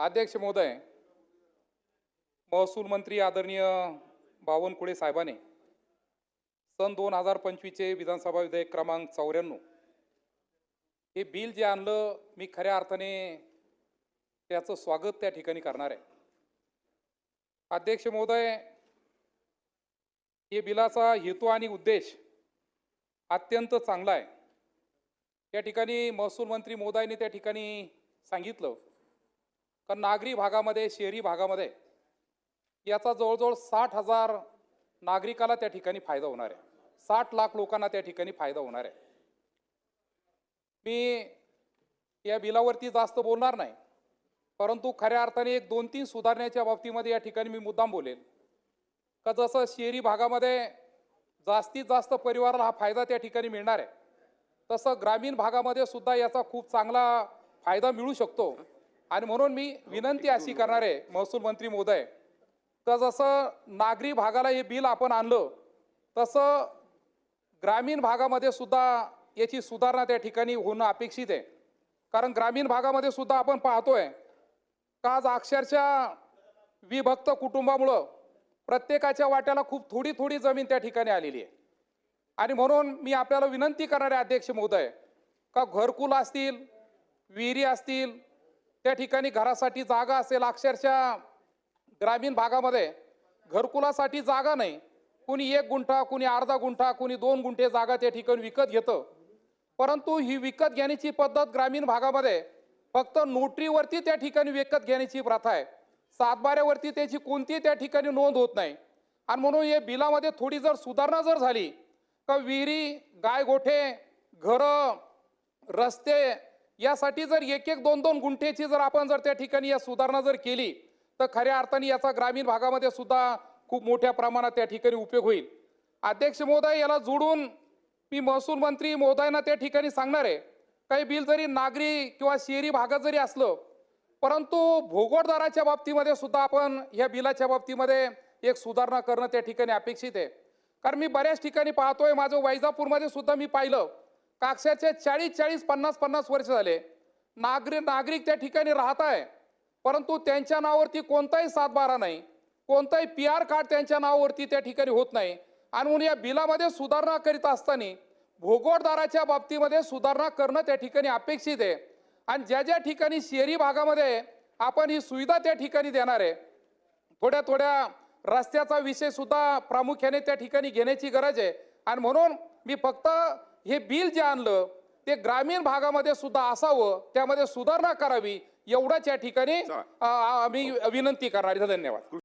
अध्यक्ष महोदय, महसूल मंत्री आदरणीय बावनकुळे साहेबांनी सन 2025 चे विधानसभा विधेयक क्रमांक 94 हे बिल जे आणलं, मी खऱ्या अर्थाने त्याचं स्वागत त्या ठिकाणी करणार आहे। अध्यक्ष महोदय, हे बिलाचा हेतू आणि उद्देश अत्यंत चांगला आहे। त्या ठिकाणी महसूल मंत्री महोदयांनी त्या ठिकाणी सांगितलं की नागरी भागामध्ये, शहरी भागामध्ये याचा जवळजवळ 60,000 नागरिकाला त्या ठिकाणी फायदा होणार आहे। 60 लाख लोकांना त्या ठिकाणी फायदा होणार आहे। मी या बिलावरती जास्त बोलणार नाही, परंतु खऱ्या अर्थाने एक 2-3 सुधारण्याच्या बाबतीमध्ये या ठिकाणी मी मुद्दाम बोलेल का जसं शहरी भागामध्ये जास्तीत जास्त परिवाराला हा फायदा त्या ठिकाणी मिळणार आहे, तसं ग्रामीण भागामध्ये सुद्धा याचा खूप चांगला फायदा मिळू शकतो। आणि म्हणून मी विनंती अशी करणार आहे महसूल मंत्री महोदय का जसं नागरी भागाला हे बिल आपण आणलं, तसं ग्रामीण भागामध्ये सुद्धा याची सुधारणा त्या ठिकाणी होणं अपेक्षित आहे। कारण ग्रामीण भागामध्ये सुद्धा आपण पाहतोय का आज अक्षरशः विभक्त कुटुंबामुळं प्रत्येकाच्या वाट्याला खूप थोडी थोडी जमीन त्या ठिकाणी आलेली आहे। आणि म्हणून मी आपल्याला विनंती करणार आहे अध्यक्ष महोदय का घरकुल असतील, विहिरी असतील, त्या ठिकाणी घरासाठी जागा असेल, अक्षरशः ग्रामीण भागामध्ये घरकुलासाठी जागा नाही, कुणी 1 गुंठा, कुणी अर्धा गुंठा, कुणी 2 गुंठे जागा त्या ठिकाणी विकत घेतं। परंतु ही विकत घेण्याची पद्धत ग्रामीण भागामध्ये फक्त नोटरीवरती त्या ठिकाणी विकत घेण्याची प्रथा आहे, सातबाऱ्यावरती त्याची कोणती त्या ठिकाणी नोंद होत नाही। आणि म्हणून या बिलामध्ये थोडी जर सुधारणा जर झाली का विहिरी, गाय गोठे, घरं, रस्ते यासाठी जर 1-1, 2-2 गुंठेची जर आपण जर त्या ठिकाणी या सुधारणा जर केली तर खऱ्या अर्थाने याचा ग्रामीण भागामध्ये सुद्धा खूप मोठ्या प्रमाणात त्या ठिकाणी उपयोग होईल। अध्यक्ष महोदय, याला जोडून मी महसूल मंत्री महोदयांना त्या ठिकाणी सांगणार आहे, काही बिल जरी नागरी किंवा शहरी भागात जरी असलं, परंतु भोगोटदाराच्या बाबतीमध्ये सुद्धा आपण या बिलाच्या बाबतीमध्ये एक सुधारणा करणं त्या ठिकाणी अपेक्षित आहे। कारण मी बऱ्याच ठिकाणी पाहतोय, माझं वैजापूरमध्ये सुद्धा मी पाहिलं का अक्षरशः 40-40, 50-50 वर्ष झाले नागरिक त्या ठिकाणी राहत आहे, परंतु त्यांच्या नावावरती कोणताही 7-12 नाही, कोणताही PR कार्ड त्यांच्या नावावरती त्या ठिकाणी होत नाही। आणि म्हणून या बिलामध्ये सुधारणा करीत असताना भोगोटदाराच्या बाबतीमध्ये सुधारणा करणं त्या ठिकाणी अपेक्षित आहे। आणि ज्या ज्या ठिकाणी शहरी भागामध्ये आपण ही सुविधा त्या ठिकाणी देणार आहे, थोड्या रस्त्याचा विषय सुद्धा प्रामुख्याने त्या ठिकाणी घेण्याची गरज आहे। आणि म्हणून मी फक्त हे बिल जे आणलं ते ग्रामीण भागामध्ये सुद्धा असावं, त्यामध्ये सुधारणा करावी, एवढाच या ठिकाणी मी विनंती करणार आहे। धन्यवाद।